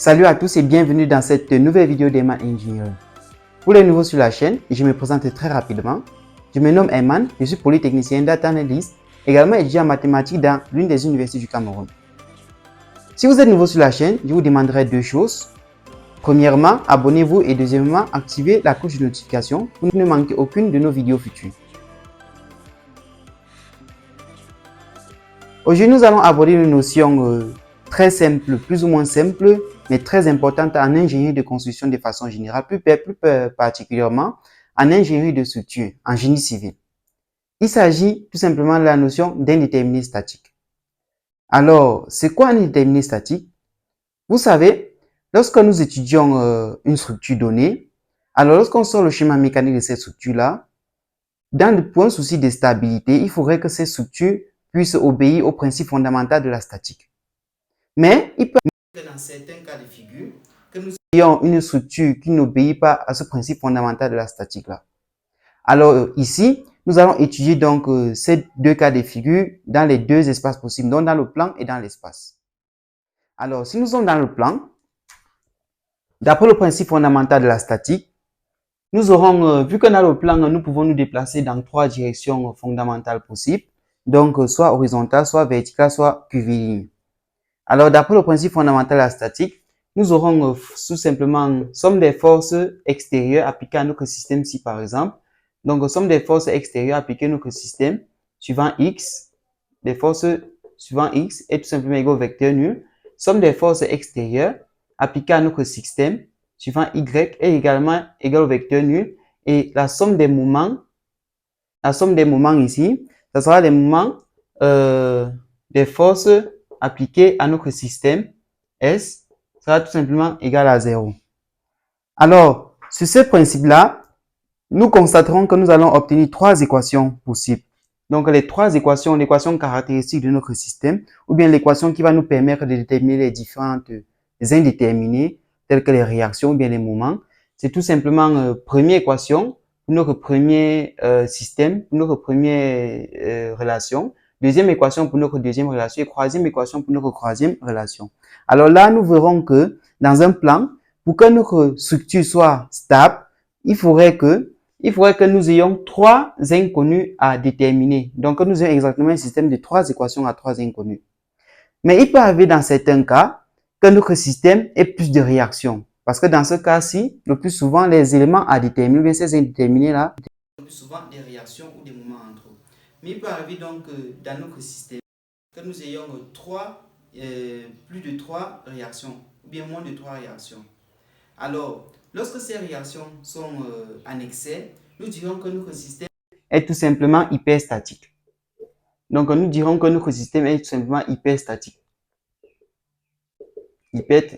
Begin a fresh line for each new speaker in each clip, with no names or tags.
Salut à tous et bienvenue dans cette nouvelle vidéo d'Eman Engineering. Pour les nouveaux sur la chaîne, je me présente très rapidement. Je me nomme Eman, je suis polytechnicien data analyst, également étudiant en mathématiques dans l'une des universités du Cameroun. Si vous êtes nouveau sur la chaîne, je vous demanderai deux choses. Premièrement, abonnez-vous et deuxièmement, activez la cloche de notification pour ne manquer aucune de nos vidéos futures. Aujourd'hui, nous allons aborder une notion très simple, plus ou moins simple, mais très importante en ingénierie de construction de façon générale, plus particulièrement en ingénierie de structure, en génie civil. Il s'agit tout simplement de la notion d'indéterminé statique. Alors, c'est quoi un indéterminé statique? Vous savez, lorsque nous étudions une structure donnée, alors lorsqu'on sort le schéma mécanique de cette structure-là, pour un souci de stabilité, il faudrait que cette structure puisse obéir au principe fondamental de la statique. Mais il peut arriver dans certains cas de figure que nous ayons une structure qui n'obéit pas à ce principe fondamental de la statique là. Alors ici, nous allons étudier donc ces deux cas de figure dans les deux espaces possibles, donc dans le plan et dans l'espace. Alors si nous sommes dans le plan, d'après le principe fondamental de la statique, nous aurons, vu que dans le plan, nous pouvons nous déplacer dans trois directions fondamentales possibles, donc soit horizontale, soit verticale, soit curviligne. Alors, d'après le principe fondamental de la statique, nous aurons tout simplement somme des forces extérieures appliquées à notre système-ci, par exemple. Donc, somme des forces extérieures appliquées à notre système suivant X, des forces suivant X est tout simplement égal au vecteur nul. Somme des forces extérieures appliquées à notre système suivant Y est également égal au vecteur nul. Et la somme des moments ici, ça sera les moments des forces appliquées à notre système S sera tout simplement égal à 0. Alors, sur ce principe-là, nous constaterons que nous allons obtenir trois équations possibles. Donc, les trois équations, l'équation caractéristique de notre système, ou bien l'équation qui va nous permettre de déterminer les différentes indéterminés, telles que les réactions ou bien les moments. C'est tout simplement première équation pour notre premier système, pour notre première relation. Deuxième équation pour notre deuxième relation et troisième équation pour notre troisième relation. Alors là, nous verrons que dans un plan, pour que notre structure soit stable, il faudrait que nous ayons trois inconnus à déterminer. Donc, nous ayons exactement un système de trois équations à trois inconnus. Mais il peut arriver dans certains cas que notre système ait plus de réactions. Parce que dans ce cas-ci, le plus souvent, les éléments à déterminer, bien ces indéterminés-là, le plus souvent des réactions ou des moments entre eux. Mais il peut arriver donc dans notre système que nous ayons plus de trois réactions, ou bien moins de trois réactions. Alors, lorsque ces réactions sont en excès, nous dirons que notre système est tout simplement hyperstatique. Donc, nous dirons que notre système est tout simplement hyperstatique.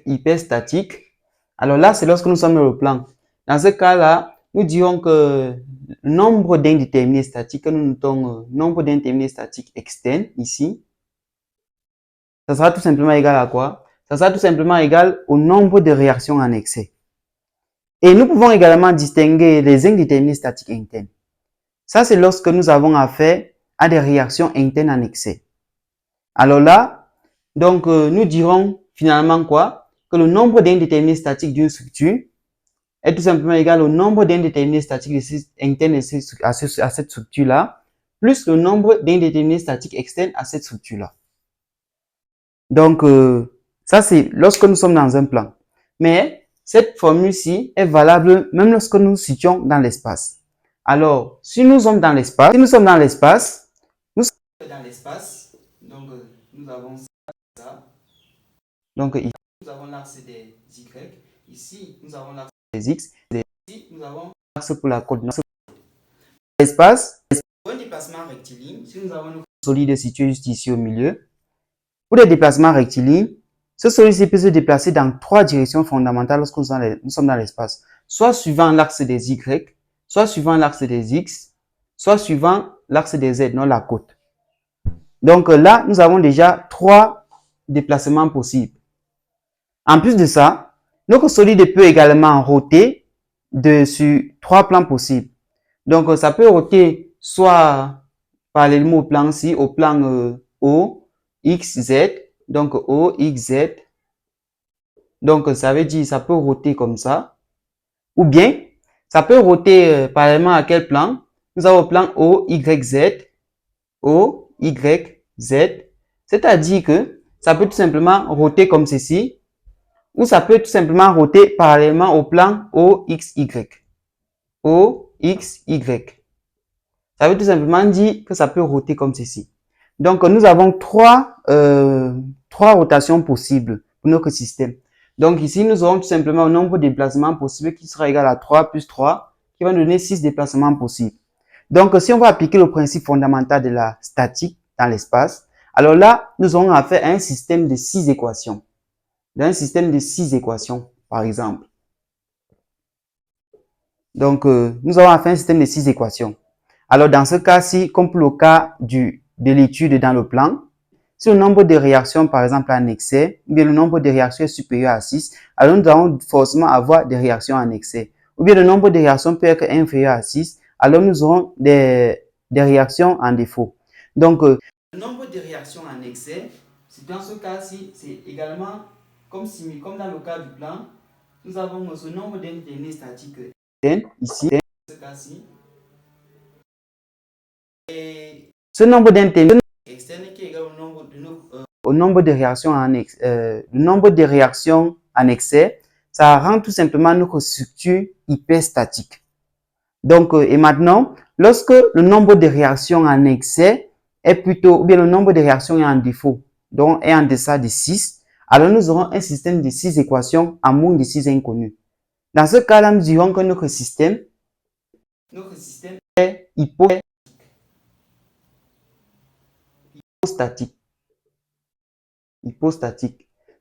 Hyperstatique. Alors là, c'est lorsque nous sommes dans le plan. Dans ce cas-là, nous dirons que le nombre d'indéterminés statiques, que nous notons nombre d'indéterminés statiques externes ici, ça sera tout simplement égal à quoi? Ça sera tout simplement égal au nombre de réactions en excès. Et nous pouvons également distinguer les indéterminés statiques internes. Ça, c'est lorsque nous avons affaire à des réactions internes en excès. Alors là, donc, nous dirons finalement quoi? Que le nombre d'indéterminés statiques d'une structure est tout simplement égal au nombre d'indéterminés statiques internes à cette structure-là, plus le nombre d'indéterminés statiques externes à cette structure-là. Donc, ça, c'est lorsque nous sommes dans un plan. Mais cette formule-ci est valable même lorsque nous nous situons dans l'espace. Alors, si nous sommes dans l'espace, donc nous avons ça. Donc, ici, nous avons l'axe des Y. Ici, nous avons l'axe des X. Ici, nous avons l'axe pour la coordinate. L'espace, pour un déplacement rectiligne, si nous avons une solide située juste ici au milieu, pour les déplacements rectilignes, ce solide peut se déplacer dans trois directions fondamentales lorsque nous sommes dans l'espace. Soit suivant l'axe des Y, soit suivant l'axe des X, soit suivant l'axe des Z, non la côte. Donc là, nous avons déjà trois déplacements possibles. En plus de ça, notre solide peut également roter sur trois plans possibles. Donc ça peut roter soit parallèlement au plan ci, au plan O, X, Z, donc O, X, Z. Donc, ça veut dire ça peut roter comme ça. Ou bien, ça peut roter parallèlement à quel plan? Nous avons le plan O, Y, Z. O, Y, Z. C'est-à-dire que ça peut tout simplement roter comme ceci. Ou ça peut tout simplement roter parallèlement au plan O, X, Y. O, X, Y. Ça veut tout simplement dire que ça peut roter comme ceci. Donc, nous avons trois rotations possibles pour notre système. Donc, ici, nous aurons tout simplement un nombre de déplacements possibles qui sera égal à 3 plus 3, qui va nous donner 6 déplacements possibles. Donc, si on va appliquer le principe fondamental de la statique dans l'espace, alors là, nous aurons affaire à un système de 6 équations. Dans un système de 6 équations, par exemple. Donc, nous avons affaire à un système de 6 équations. Alors, dans ce cas-ci, comme pour le cas de l'étude dans le plan, si le nombre de réactions, par exemple, en excès, ou bien le nombre de réactions est supérieur à 6, alors nous allons forcément avoir des réactions en excès. Ou bien le nombre de réactions peut être inférieur à 6, alors nous aurons des réactions en défaut. Donc, le nombre de réactions en excès, dans ce cas-ci, c'est également comme dans le cas du plan, nous avons ce nombre d'indéterminés statiques ici, dans ce cas-ci. Et ce nombre d'indéterminés externes qui est égal au nombre de réactions en excès, ça rend tout simplement notre structure hyperstatique. Donc, et maintenant, lorsque le nombre de réactions en excès est plutôt, ou bien le nombre de réactions est en défaut, donc est en deçà de 6, alors nous aurons un système de 6 équations à moins de 6 inconnus. Dans ce cas-là, nous dirons que notre système est hypostatique.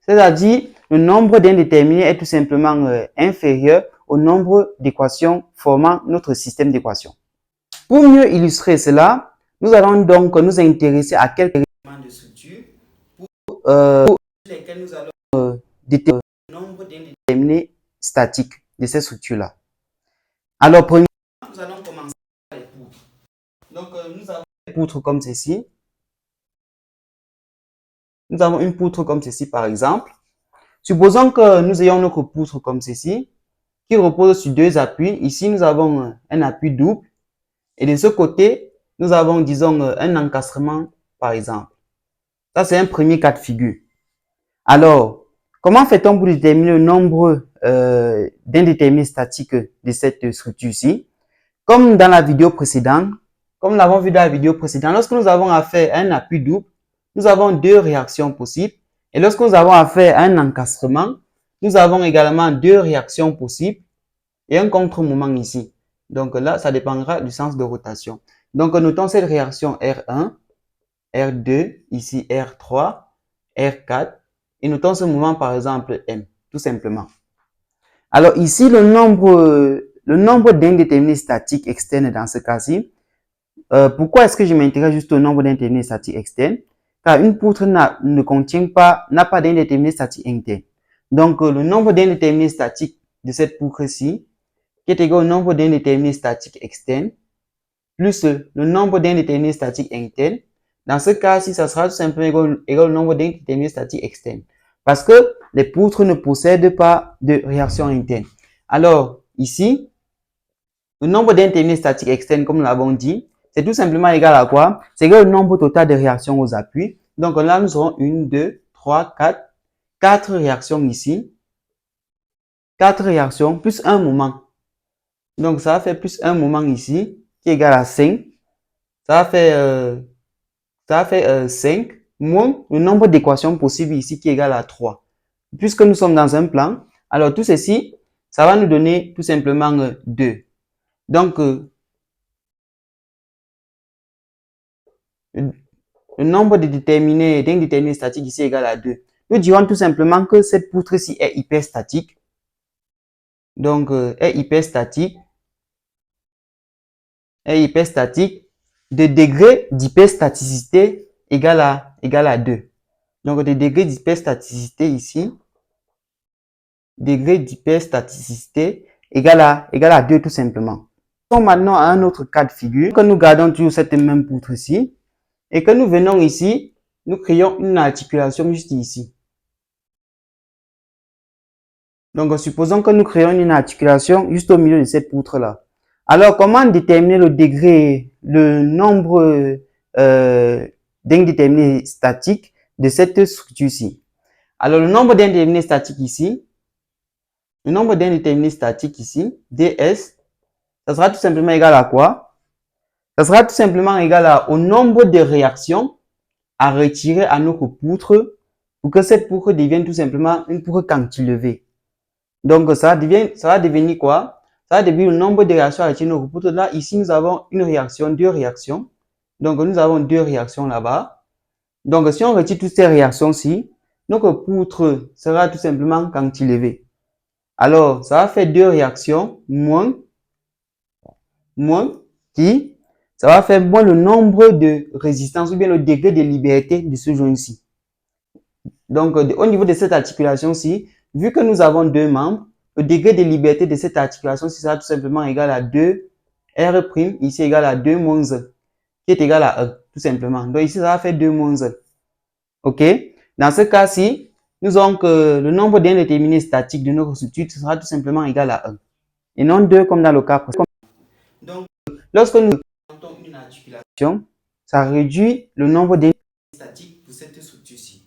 C'est-à-dire, le nombre d'indéterminés est tout simplement inférieur au nombre d'équations formant notre système d'équations. Pour mieux illustrer cela, nous allons donc nous intéresser à quelques éléments de structure pour lesquels nous allons déterminer le nombre d'indéterminés statiques de ces structures-là. Alors, premièrement, nous allons commencer par les poutres. Donc, nous avons des poutres comme ceci. Nous avons une poutre comme ceci, par exemple. Supposons que nous ayons notre poutre comme ceci, qui repose sur deux appuis. Ici, nous avons un appui double. Et de ce côté, nous avons, disons, un encastrement, par exemple. Ça, c'est un premier cas de figure. Alors, comment fait-on pour déterminer le nombre d'indéterminés statiques de cette structure-ci? Comme dans la vidéo précédente, comme nous l'avons vu dans la vidéo précédente, lorsque nous avons affaire à un appui double, nous avons deux réactions possibles. Et lorsque nous avons affaire à un encastrement, nous avons également deux réactions possibles et un contre-moment ici. Donc là, ça dépendra du sens de rotation. Donc, notons cette réaction R1, R2, ici R3, R4. Et notons ce mouvement, par exemple, M, tout simplement. Alors ici, le nombre d'indéterminés statiques externes dans ce cas-ci. Pourquoi est-ce que je m'intéresse juste au nombre d'indéterminés statiques externes? Car une poutre n'a pas d'indéterminé statique interne. Donc, le nombre d'indéterminés statiques de cette poutre-ci, qui est égal au nombre d'indéterminés statiques externes, plus le nombre d'indéterminés statiques internes. Dans ce cas-ci, ça sera tout simplement égal au nombre d'indéterminés statiques externes. Parce que les poutres ne possèdent pas de réaction interne. Alors, ici, le nombre d'indéterminés statiques externes, comme nous l'avons dit, c'est tout simplement égal à quoi? C'est égal au nombre total de réactions aux appuis. Donc là, nous aurons 1, 2, 3, 4. 4 réactions ici. 4 réactions plus un moment. Donc ça va faire plus un moment ici, qui est égal à 5. Ça va faire 5 moins le nombre d'équations possibles ici, qui est égal à 3. Puisque nous sommes dans un plan, alors tout ceci, ça va nous donner tout simplement 2. Donc, le nombre d'indéterminés statiques ici est égal à 2. Nous dirons tout simplement que cette poutre-ci est hyperstatique. Donc, est hyperstatique de degré d'hyperstaticité égal à 2. Donc, de degré d'hyperstaticité ici, degré d'hyperstaticité égal à 2 tout simplement. Donc, maintenant à un autre cas de figure, que nous gardons toujours cette même poutre-ci, et que nous venons ici, nous créons une articulation juste ici. Donc, supposons que nous créons une articulation juste au milieu de cette poutre-là. Alors, comment déterminer le degré, le nombre d'indéterminés statiques de cette structure-ci? Alors, le nombre d'indéterminés statiques ici, ds, ça sera tout simplement égal à quoi? Ça sera tout simplement égal au nombre de réactions à retirer à notre poutre pour que cette poutre devienne tout simplement une poutre cantilevée. Donc, ça va devenir quoi? Ça va devenir le nombre de réactions à retirer à notre poutre. Là, ici, nous avons une réaction, deux réactions. Donc, nous avons deux réactions là-bas. Donc, si on retire toutes ces réactions-ci, notre poutre sera tout simplement cantilevée. Alors, ça va faire deux réactions moins qui, ça va faire moins le nombre de résistances ou bien le degré de liberté de ce joint-ci. Donc, au niveau de cette articulation-ci, vu que nous avons deux membres, le degré de liberté de cette articulation-ci sera tout simplement égal à 2 R', ici égal à 2 moins 1, qui est égal à 1, tout simplement. Donc, ici, ça va faire 2 moins 1. OK? Dans ce cas-ci, nous avons que le nombre d'indéterminés statiques de notre structure sera tout simplement égal à 1. Et non 2 comme dans le cas précédent. Donc, lorsque nous présentons une articulation, ça réduit le nombre d'indéterminés statiques pour cette structure-ci.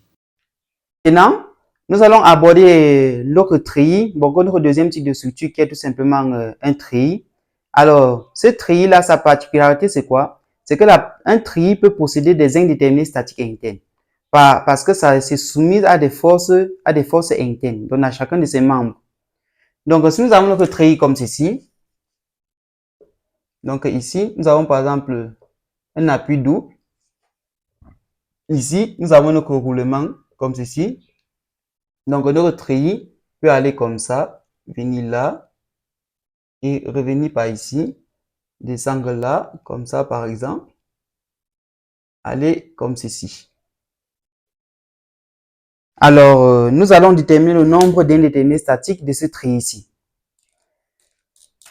Maintenant, nous allons aborder notre treillis, notre deuxième type de structure qui est tout simplement un treillis. Alors, ce treillis-là, sa particularité, c'est quoi? C'est que un treillis peut posséder des indéterminés statiques internes. Parce que ça c'est soumis à des forces internes, donc à chacun de ses membres. Donc, si nous avons notre treillis comme ceci, donc ici, nous avons par exemple un appui double. Ici, nous avons notre roulement comme ceci. Donc, notre treillis peut aller comme ça, venir là, et revenir par ici, descendre là, comme ça par exemple, aller comme ceci. Alors, nous allons déterminer le nombre d'indéterminés statiques de ce treillis ici.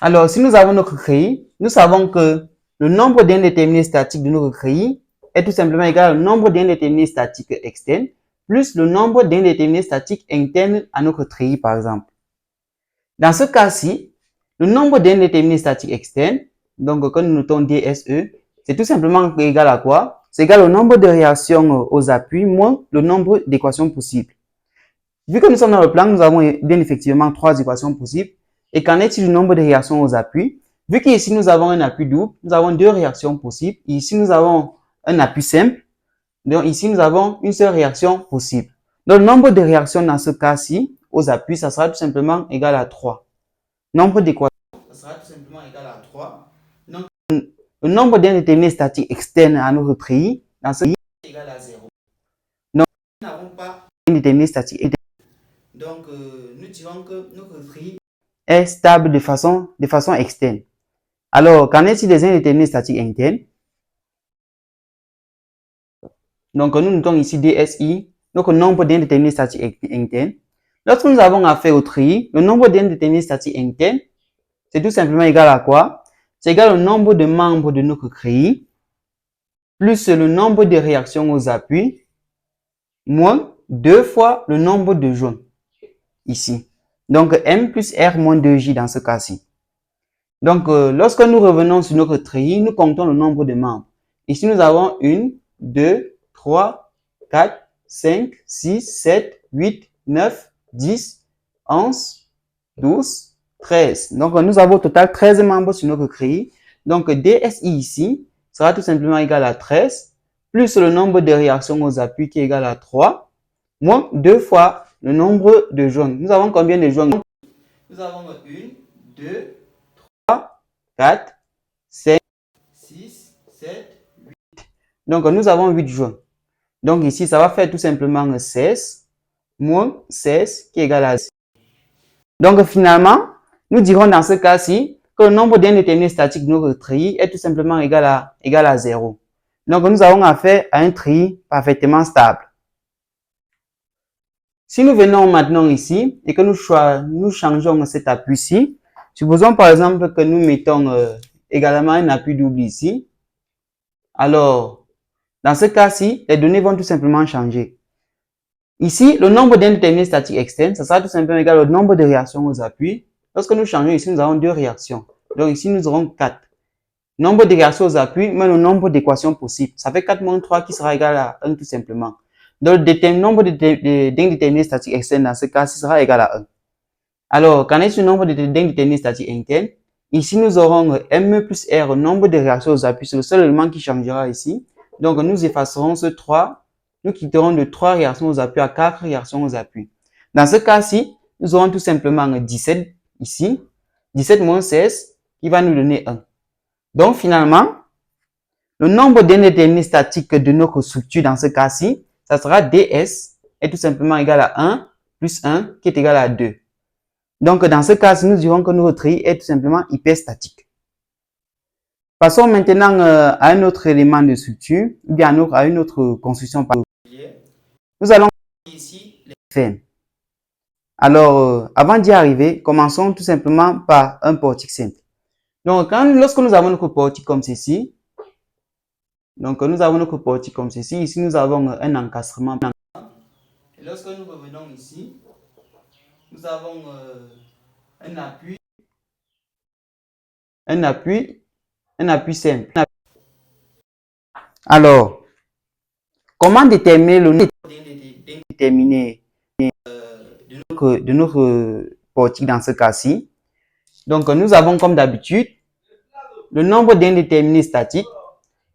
Alors, si nous avons notre treillis, nous savons que le nombre d'indéterminés statiques de notre treillis est tout simplement égal au nombre d'indéterminés statiques externes plus le nombre d'indéterminés statiques internes à notre treillis, par exemple. Dans ce cas-ci, le nombre d'indéterminés statiques externes, donc quand nous notons DSE, c'est tout simplement égal à quoi? C'est égal au nombre de réactions aux appuis moins le nombre d'équations possibles. Vu que nous sommes dans le plan, nous avons bien effectivement 3 équations possibles. Et qu'en est-il du nombre de réactions aux appuis? Vu qu'ici nous avons un appui double, nous avons 2 réactions possibles. Ici nous avons un appui simple. Donc ici nous avons une seule réaction possible. Donc le nombre de réactions dans ce cas-ci aux appuis, ça sera tout simplement égal à 3. Nombre d'équations, ça sera tout simplement égal à 3. Donc le nombre d'indéterminés statiques externes à notre treillis, dans ce cas est égal à 0. Donc nous n'avons pas d'indéterminés statiques externes. Donc, nous dirons que notre treillis est stable de façon externe. Alors, qu'en est-il des indéterminés statiques internes? Donc, nous notons ici DSI, donc le nombre d'indéterminés statiques internes. Lorsque nous avons affaire au treillis, le nombre d'indéterminés statiques internes, c'est tout simplement égal à quoi? C'est égal au nombre de membres de notre treillis, plus le nombre de réactions aux appuis, moins 2 fois le nombre de joints. Ici. Donc, M plus R moins 2J dans ce cas-ci. Donc, lorsque nous revenons sur notre treillis, nous comptons le nombre de membres. Ici, nous avons 1, 2, 3, 4, 5, 6, 7, 8, 9, 10, 11, 12, 13. Donc, nous avons au total 13 membres sur notre treillis. Donc, DSI ici sera tout simplement égal à 13, plus le nombre de réactions aux appuis qui est égal à 3, moins 2 fois le nombre de joints. Nous avons combien de joints? Nous avons 1, 2, 3, 4, 5, 6, 7, 8. Donc, nous avons 8 joints. Donc, ici, ça va faire tout simplement 16 moins 16 qui est égal à 6. Donc, finalement, nous dirons dans ce cas-ci que le nombre d'indéterminés statiques de notre treillis est tout simplement égal à 0. Donc, nous avons affaire à un treillis parfaitement stable. Si nous venons maintenant ici et que nous changeons cet appui-ci, supposons par exemple que nous mettons également un appui double ici. Alors, dans ce cas-ci, les données vont tout simplement changer. Ici, le nombre d'indéterminés statiques externes, ça sera tout simplement égal au nombre de réactions aux appuis. Lorsque nous changeons ici, nous avons deux réactions. Donc ici, nous aurons 4. Nombre de réactions aux appuis, mais le nombre d'équations possibles. Ça fait 4 moins 3 qui sera égal à 1 tout simplement. Donc le nombre d'indéterminés statiques externes dans ce cas-ci sera égal à 1. Alors, qu'en est-il du nombre d'indéterminés statiques internes? Ici, nous aurons M plus R, nombre de réactions aux appuis. C'est le seul élément qui changera ici. Donc, nous effacerons ce 3. Nous quitterons de 3 réactions aux appuis à 4 réactions aux appuis. Dans ce cas-ci, nous aurons tout simplement 17 ici. 17 moins 16 qui va nous donner 1. Donc, finalement, le nombre d'indéterminés statiques de notre structure dans ce cas-ci, ça sera ds est tout simplement égal à 1 plus 1 qui est égal à 2. Donc, dans ce cas-ci, nous dirons que notre treillis est tout simplement hyperstatique. Passons maintenant à un autre élément de structure, ou bien à une autre construction particulière. Nous allons ici les fermes. Alors, avant d'y arriver, commençons tout simplement par un portique simple. Donc, lorsque nous avons notre portique comme ceci, ici nous avons un encastrement. Et lorsque nous revenons ici, nous avons un appui simple. Alors, comment déterminer le nombre déterminé de notre portique dans ce cas-ci? Donc, nous avons comme d'habitude le nombre d'indéterminés statiques,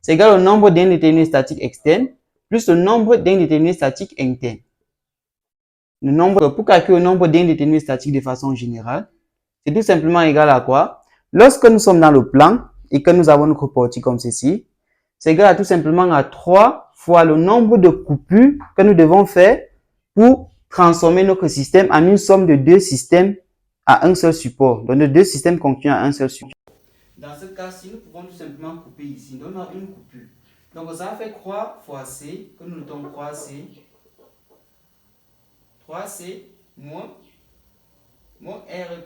c'est égal au nombre d'indéterminés statiques externes plus le nombre d'indéterminés statiques internes. Pour calculer le nombre d'indéterminés statiques de façon générale, c'est tout simplement égal à quoi? Lorsque nous sommes dans le plan et que nous avons notre portique comme ceci, c'est égal à tout simplement à 3 fois le nombre de coupures que nous devons faire pour transformer notre système en une somme de deux systèmes à un seul support. Donc, de deux systèmes contenus à un seul support. Dans ce cas-ci, nous pouvons tout simplement couper ici. Donc, on a une coupure. Donc, ça fait croix fois C, que nous notons croix C. 3C moins R'.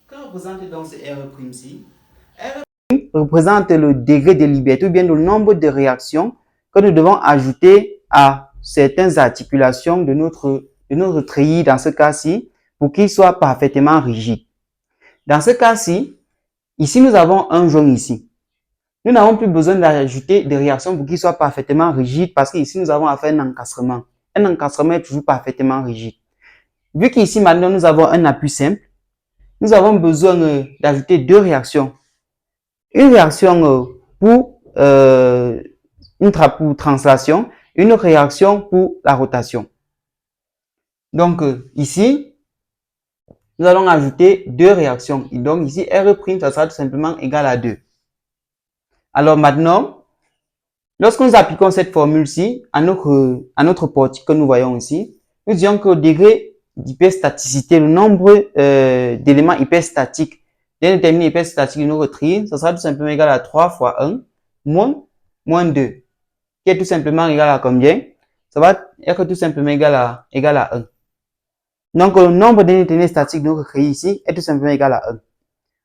Que représente donc ce R'-ci? R' représente le degré de liberté ou bien le nombre de réactions que nous devons ajouter à certaines articulations de notre treillis dans ce cas-ci pour qu'il soit parfaitement rigide. Dans ce cas-ci, ici nous avons un jaune ici. Nous n'avons plus besoin d'ajouter des réactions pour qu'il soit parfaitement rigide parce qu'ici nous avons affaire à un encastrement. Un encastrement est toujours parfaitement rigide. Vu qu'ici maintenant nous avons un appui simple, nous avons besoin d'ajouter deux réactions. Une réaction pour translation, une réaction pour la rotation. Donc ici, nous allons ajouter deux réactions. Et donc ici, R', ça sera tout simplement égal à 2. Alors maintenant, lorsque nous appliquons cette formule-ci à notre portique que nous voyons ici, nous disons que le degré d'hyperstaticité, le nombre d'éléments hyperstatiques d'indéterminés hyperstatiques de notre treillis, ça sera tout simplement égal à 3 fois 1 moins 2, qui est tout simplement égal à combien? Ça va être tout simplement égal à 1. Donc, le nombre d'indéterminés statiques de notre treillis ici est tout simplement égal à 1.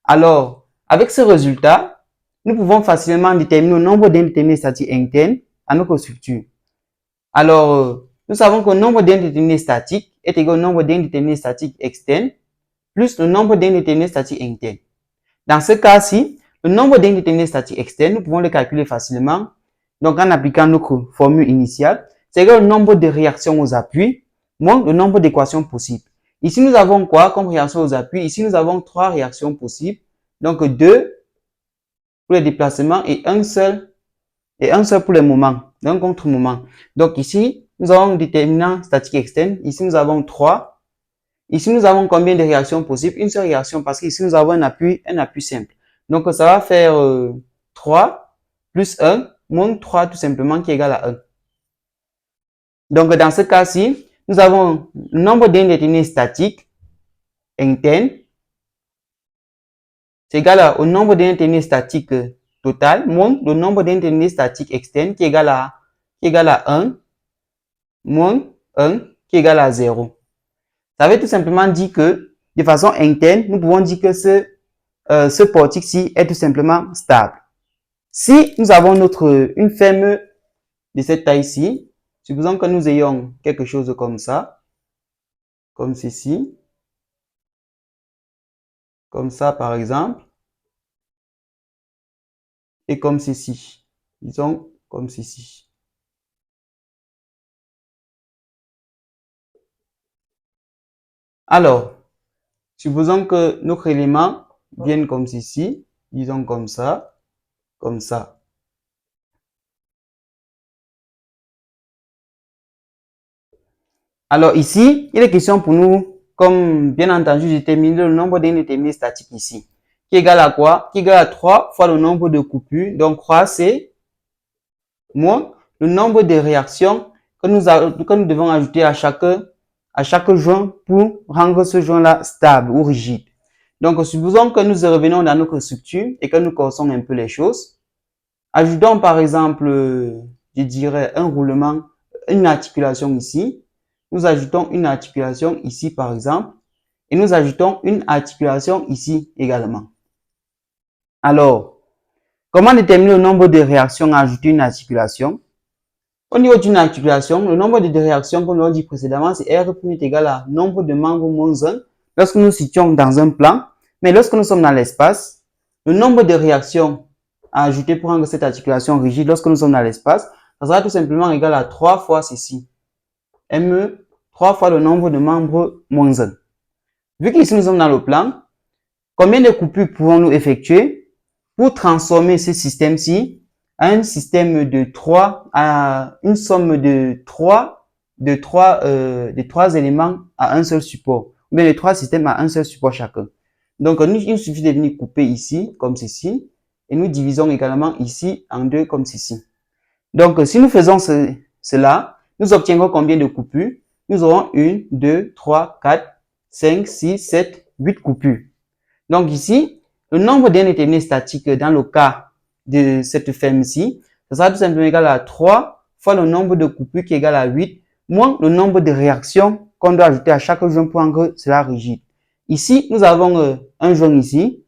Alors, avec ce résultat, nous pouvons facilement déterminer le nombre d'indéterminés statiques internes à notre structure. Alors, nous savons que le nombre d'indéterminés statiques est égal au nombre d'indéterminés statiques externes plus le nombre d'indéterminés statiques internes. Dans ce cas-ci, le nombre d'indéterminés statiques externes, nous pouvons le calculer facilement. Donc, en appliquant notre formule initiale, c'est égal au nombre de réactions aux appuis moins le nombre d'équations possibles. Ici, nous avons quoi comme réaction aux appuis? Ici, nous avons 3 réactions possibles. Donc, 2 pour les déplacements et un seul pour les moments, un contre-moment. Donc, ici, nous avons un déterminant statique externe. Ici, nous avons 3. Ici, nous avons combien de réactions possibles? Une seule réaction parce qu'ici, nous avons un appui simple. Donc, ça va faire 3 plus 1 moins 3 tout simplement qui est égal à 1. Donc, dans ce cas-ci, nous avons le nombre d'indéterminés statiques internes. C'est égal au nombre d'indéterminés statiques total moins le nombre d'indéterminés statiques externes qui est égal à 1 moins 1 qui est égal à 0. Ça veut tout simplement dire que, de façon interne, nous pouvons dire que ce portique-ci est tout simplement stable. Si nous avons une ferme de cette taille-ci, Supposons que nous ayons quelque chose comme ça, comme ceci, comme ça par exemple, et comme ceci. Disons comme ceci. Alors, supposons que notre élément vienne comme ceci, disons comme ça, comme ça. Alors ici, il est question pour nous, comme bien entendu, déterminer le nombre d'indéterminés statiques ici, qui est égal à quoi? Qui est égal à 3 fois le nombre de coupures. Donc 3, c'est moins le nombre de réactions que nous devons ajouter à chaque joint pour rendre ce joint-là stable ou rigide. Donc, supposons que nous revenons dans notre structure et que nous corsons un peu les choses. Ajoutons par exemple, je dirais, un roulement, une articulation ici. Nous ajoutons une articulation ici par exemple. Et nous ajoutons une articulation ici également. Alors, comment déterminer le nombre de réactions à ajouter une articulation? Au niveau d'une articulation, le nombre de réactions, comme l'on dit précédemment, c'est R' est égal à nombre de membres moins 1 lorsque nous situons dans un plan. Mais lorsque nous sommes dans l'espace, le nombre de réactions à ajouter pour rendre cette articulation rigide lorsque nous sommes dans l'espace, ça sera tout simplement égal à 3 fois ceci. ME, 3 fois le nombre de membres moins 1. Vu qu'ici nous sommes dans le plan, combien de coupures pouvons-nous effectuer pour transformer ce système-ci à un système de 3, à une somme de 3 éléments à un seul support, ou bien de 3 systèmes à un seul support chacun. Donc, il suffit de venir couper ici, comme ceci, et nous divisons également ici en 2, comme ceci. Donc, si nous faisons cela, nous obtiendrons combien de coupures? Nous aurons 1, 2, 3, 4, 5, 6, 7, 8 coupures. Donc ici, le nombre d'indéterminés statiques dans le cas de cette ferme-ci, ça sera tout simplement égal à 3 fois le nombre de coupures qui est égal à 8, moins le nombre de réactions qu'on doit ajouter à chaque joint pour rendre cela rigide. Ici, nous avons un joint ici.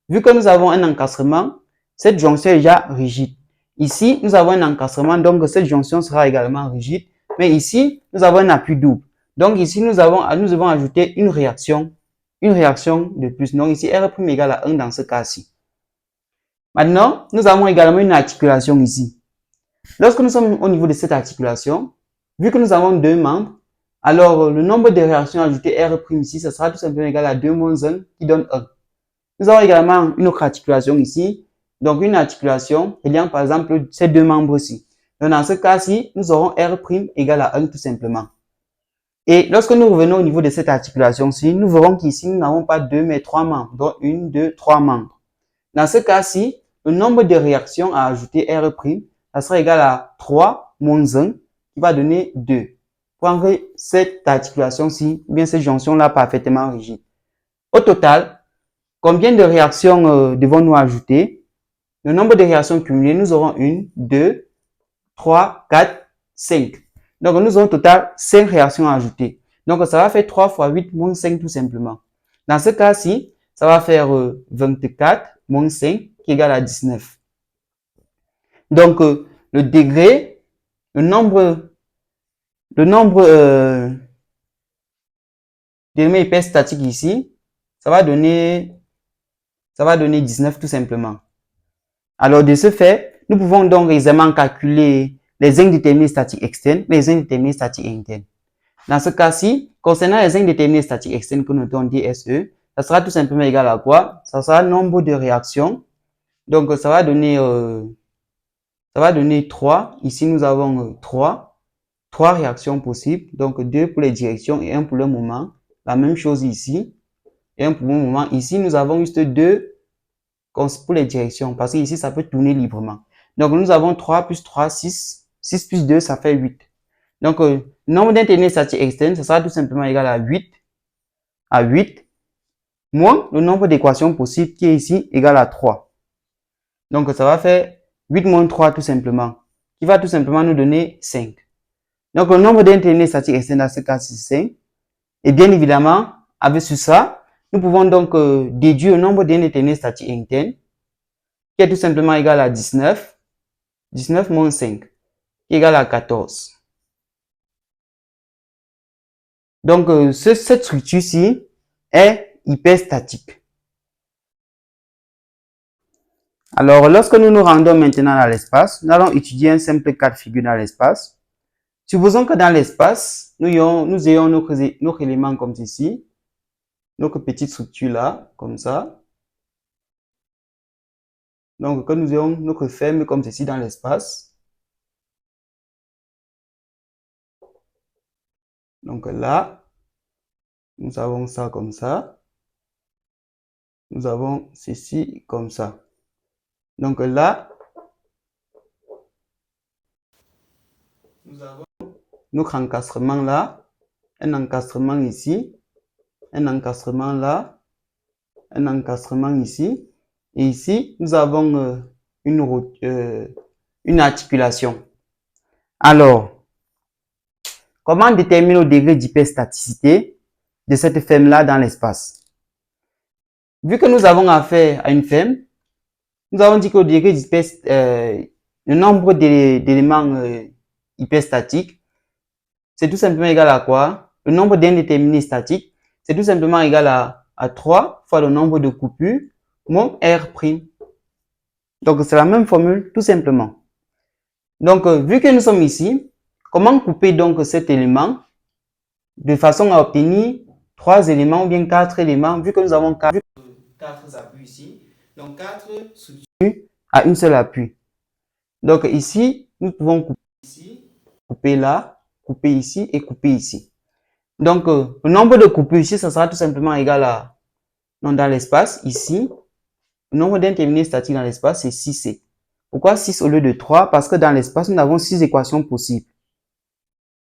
Vu que nous avons un encastrement, cette jonction est déjà rigide. Ici, nous avons un encastrement, donc cette jonction sera également rigide. Mais ici, nous avons un appui double. Donc ici, nous devons ajouter une réaction de plus. Donc ici, R' est égal à 1 dans ce cas-ci. Maintenant, nous avons également une articulation ici. Lorsque nous sommes au niveau de cette articulation, vu que nous avons deux membres, alors le nombre de réactions ajoutées R' ici, ça sera tout simplement égal à 2 moins 1 qui donne 1. Nous avons également une autre articulation ici. Donc une articulation reliant par exemple ces deux membres-ci. Donc dans ce cas-ci, nous aurons R' égal à 1 tout simplement. Et lorsque nous revenons au niveau de cette articulation-ci, nous verrons qu'ici, nous n'avons pas 2, mais 3 membres. Donc, 1, 2, 3 membres. Dans ce cas-ci, le nombre de réactions à ajouter R', ça sera égal à 3 moins 1, qui va donner 2. Pour rendre cette articulation-ci, ou bien cette jonction-là parfaitement rigide. Au total, combien de réactions devons-nous ajouter? Le nombre de réactions cumulées, nous aurons 1, 2, 3, 4, 5. Donc, nous aurons au total 5 réactions à ajouter. Donc, ça va faire 3 fois 8 moins 5 tout simplement. Dans ce cas-ci, ça va faire 24 moins 5 qui est égal à 19. Donc, le degré, le nombre d'éléments hyper statiques ici, ça va donner 19 tout simplement. Alors, de ce fait, nous pouvons donc aisément calculer les indéterminés statiques externes, les indéterminés statiques internes. Dans ce cas-ci, concernant les indéterminés statiques externes que nous notons DSE, ça sera tout simplement égal à quoi? Ça sera le nombre de réactions. Donc, ça va donner 3. Ici, nous avons 3 réactions possibles. Donc, 2 pour les directions et 1 pour le moment. La même chose ici. Et 1 pour le moment. Ici, nous avons juste 2 pour les directions. Parce que ici, ça peut tourner librement. Donc, nous avons 3 plus 3, 6. 6 plus 2, ça fait 8. Donc, le nombre d'indéterminés statiques externes, ça sera tout simplement égal à 8, moins le nombre d'équations possibles qui est ici égal à 3. Donc, ça va faire 8 moins 3 tout simplement, qui va tout simplement nous donner 5. Donc, le nombre d'indéterminés statiques externes dans ce cas, c'est 5. Et bien évidemment, avec ça, nous pouvons donc déduire le nombre d'indéterminés statiques internes, qui est tout simplement égal à 19. 19 moins 5, qui est égal à 14. Donc, cette structure-ci est hyperstatique. Alors, lorsque nous nous rendons maintenant dans l'espace, nous allons étudier un simple cas de figure dans l'espace. Supposons que dans l'espace, nous ayons notre élément comme ceci, notre petite structure là, comme ça. Donc, que nous ayons notre ferme comme ceci dans l'espace. Donc là, nous avons ça comme ça. Nous avons ceci comme ça. Donc là, nous avons notre encastrement là, un encastrement ici, un encastrement là, un encastrement ici. Et ici, nous avons une articulation. Alors, comment déterminer le degré d'hyperstaticité de cette ferme-là dans l'espace? Vu que nous avons affaire à une ferme, nous avons dit que le nombre d'éléments hyperstatiques, c'est tout simplement égal à quoi? Le nombre d'indéterminés statiques, c'est tout simplement égal à 3 fois le nombre de coupures moins R'. Donc, c'est la même formule, tout simplement. Donc, vu que nous sommes ici, comment couper donc cet élément de façon à obtenir 3 éléments ou bien 4 éléments, vu que nous avons 4 appuis ici. Donc, 4 structures à une seule appui. Donc, ici, nous pouvons couper ici, couper là, couper ici et couper ici. Donc, le nombre de coupures ici, ça sera tout simplement égal à, non, dans l'espace, ici, le nombre d'indéterminés statiques dans l'espace, c'est 6C. Pourquoi 6 au lieu de 3? Parce que dans l'espace, nous avons 6 équations possibles.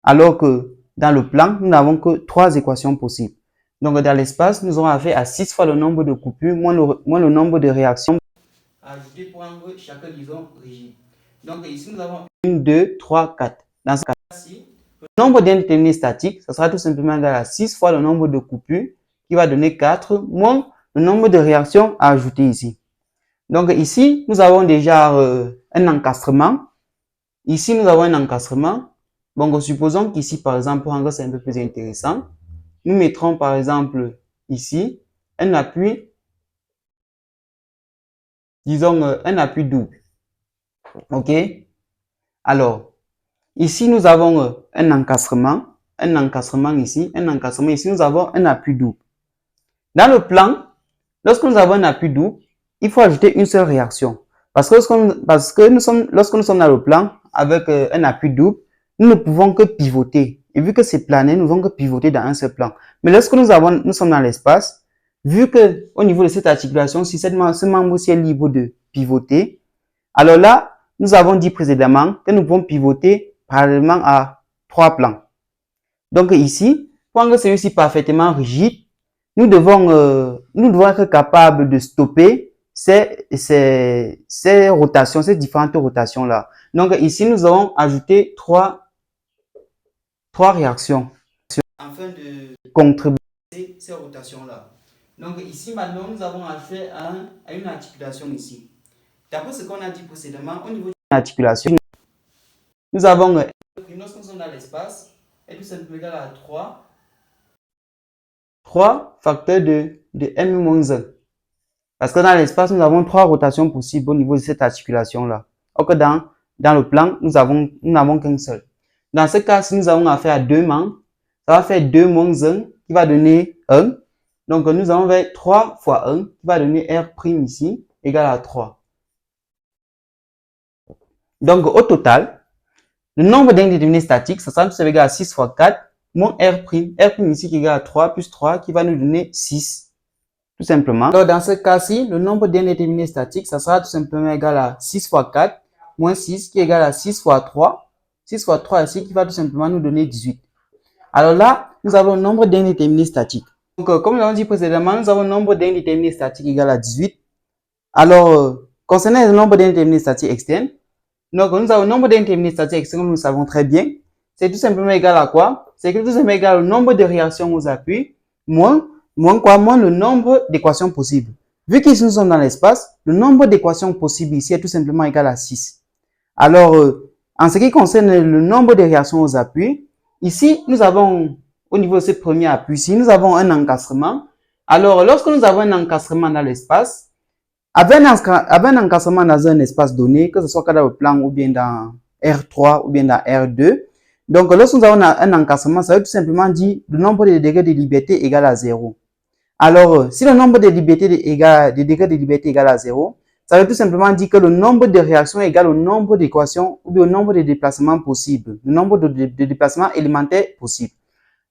Alors que dans le plan, nous n'avons que 3 équations possibles. Donc, dans l'espace, nous aurons affaire à 6 fois le nombre de coupures moins le nombre de réactions ajouter pour rendre chaque liaison rigide. Donc, ici, nous avons 1, 2, 3, 4. Dans ce cas-ci, le nombre d'indéterminés statiques, ça sera tout simplement égal à 6 fois le nombre de coupures, qui va donner 4, moins le nombre de réactions à ajouter ici. Donc, ici, nous avons déjà un encastrement. Ici, nous avons un encastrement. Bon, supposons qu'ici, par exemple, pour rendre ça un peu plus intéressant, nous mettrons, par exemple, ici, un appui, disons, un appui double. OK? Alors, ici, nous avons un encastrement ici, un encastrement ici, nous avons un appui double. Dans le plan, lorsque nous avons un appui double, il faut ajouter une seule réaction. Parce que lorsque nous sommes dans le plan avec un appui double, nous ne pouvons que pivoter. Et vu que c'est plané, nous ne pouvons que pivoter dans un seul plan. Mais lorsque nous sommes dans l'espace, vu que au niveau de cette articulation, si ce membre-ci est libre de pivoter, alors là, nous avons dit précédemment que nous pouvons pivoter parallèlement à 3 plans. Donc ici, pour rendre celui-ci parfaitement rigide, nous devons être capables de stopper ces rotations, ces différentes rotations-là. Donc ici, nous allons ajouter 3 réactions afin de contrebalancer ces rotations-là. Donc ici, maintenant, nous avons affaire à une articulation ici. D'après ce qu'on a dit précédemment, au niveau de l'articulation, nous avons, lorsque nous sommes dans l'espace, est tout simplement égal à 3 facteurs de M-1. Parce que dans l'espace, nous avons 3 rotations possibles au niveau de cette articulation-là. Or que dans le plan, nous n'avons qu'un seul. Dans ce cas, si nous avons affaire à 2 membres, ça va faire 2 moins 1 qui va donner 1. Donc, nous avons fait 3 fois 1 qui va donner R' ici, égal à 3. Donc, au total, le nombre d'indéterminés statiques, ça sera tout ça égal à 6 fois 4, moins R'. R' ici qui est égal à 3 plus 3 qui va nous donner 6. Tout simplement. Alors, dans ce cas-ci, le nombre d'indéterminés statiques, ça sera tout simplement égal à 6 fois 4, moins 6 qui est égal à 6 fois 3. 6 fois 3 ici qui va tout simplement nous donner 18. Alors là, nous avons le nombre d'indéterminés statiques. Donc, comme nous l'avons dit précédemment, nous avons le nombre d'indéterminés statiques égal à 18. Alors, concernant le nombre d'indéterminés statiques externes, donc nous avons le nombre d'indéterminés statiques externes, comme nous le savons très bien. C'est tout simplement égal à quoi? C'est tout simplement égal au nombre de réactions aux appuis, moins le nombre d'équations possibles. Vu qu'ici nous sommes dans l'espace, le nombre d'équations possibles ici est tout simplement égal à 6. Alors, en ce qui concerne le nombre de réactions aux appuis, ici, nous avons au niveau de ce premier appui-ci, nous avons un encastrement. Alors, lorsque nous avons un encastrement dans l'espace, avec un encastrement dans un espace donné, que ce soit dans le plan ou bien dans R3 ou bien dans R2, donc lorsque nous avons un encastrement, ça veut tout simplement dire le nombre de degrés de liberté égale à 0. Alors, si le nombre de degrés de liberté égale à 0, ça veut tout simplement dire que le nombre de réactions est égal au nombre d'équations ou bien au nombre de déplacements possibles, le nombre de déplacements élémentaires possibles.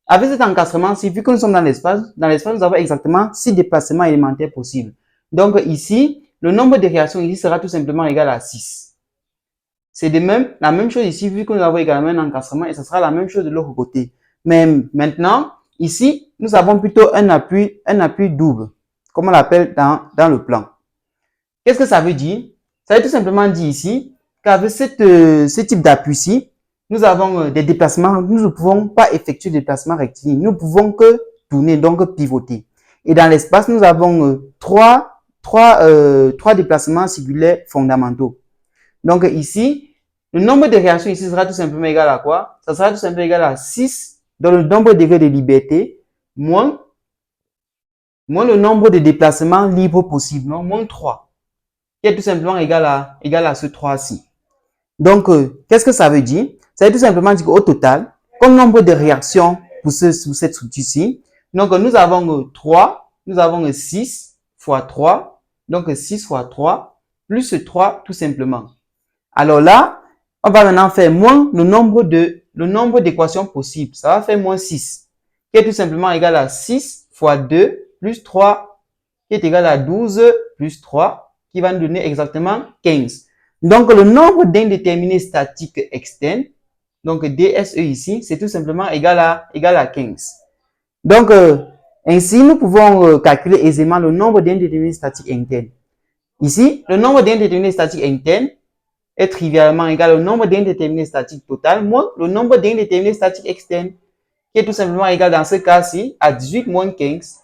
Avec cet encastrement-ci, vu que nous sommes dans l'espace, nous avons exactement 6 déplacements élémentaires possibles. Donc ici, le nombre de réactions ici sera tout simplement égal à 6. C'est la même chose ici, vu que nous avons également un encastrement, et ce sera la même chose de l'autre côté. Mais maintenant, ici, nous avons plutôt un appui double, comme on l'appelle dans le plan. Qu'est-ce que ça veut dire? Ça veut tout simplement dire ici qu'avec ce type d'appui-ci, nous avons des déplacements, nous ne pouvons pas effectuer des déplacements rectilignes, nous ne pouvons que tourner, donc pivoter. Et dans l'espace, nous avons trois déplacements singulaires fondamentaux. Donc ici, le nombre de réactions ici sera tout simplement égal à quoi? Ça sera tout simplement égal à 6 dans le nombre de degrés de liberté moins le nombre de déplacements libres possibles, non? Moins 3. Qui est tout simplement égal à ce 3-ci. Donc, qu'est-ce que ça veut dire? Ça veut tout simplement dire qu'au total, comme nombre de réactions pour cette structure-ci, donc nous avons 3, nous avons 6 fois 3, donc 6 fois 3, plus 3 tout simplement. Alors là, on va maintenant faire moins le nombre d'équations possibles. Ça va faire moins 6, qui est tout simplement égal à 6 fois 2 plus 3, qui est égal à 12 plus 3, qui va nous donner exactement 15. Donc, le nombre d'indéterminés statiques externes, donc DSE ici, c'est tout simplement égal à 15. Donc, ainsi, nous pouvons calculer aisément le nombre d'indéterminés statiques internes. Ici, le nombre d'indéterminés statiques internes est trivialement égal au nombre d'indéterminés statiques total moins le nombre d'indéterminés statiques externes, qui est tout simplement égal dans ce cas-ci à 18 moins 15.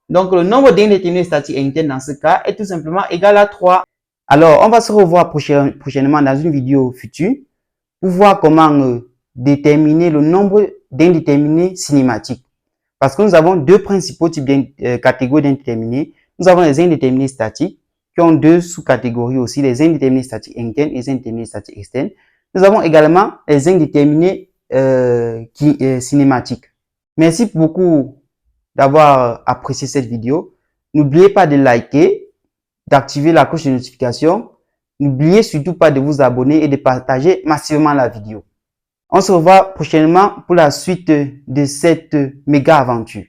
Donc, le nombre d'indéterminés statiques internes dans ce cas est tout simplement égal à 3. Alors, on va se revoir prochainement dans une vidéo future pour voir comment déterminer le nombre d'indéterminés cinématiques. Parce que nous avons deux principaux types de catégories d'indéterminés. Nous avons les indéterminés statiques qui ont deux sous-catégories aussi, les indéterminés statiques internes et les indéterminés statiques externes. Nous avons également les indéterminés cinématiques. Merci beaucoup d'avoir apprécié cette vidéo. N'oubliez pas de liker, d'activer la cloche de notification. N'oubliez surtout pas de vous abonner et de partager massivement la vidéo. On se revoit prochainement pour la suite de cette méga aventure.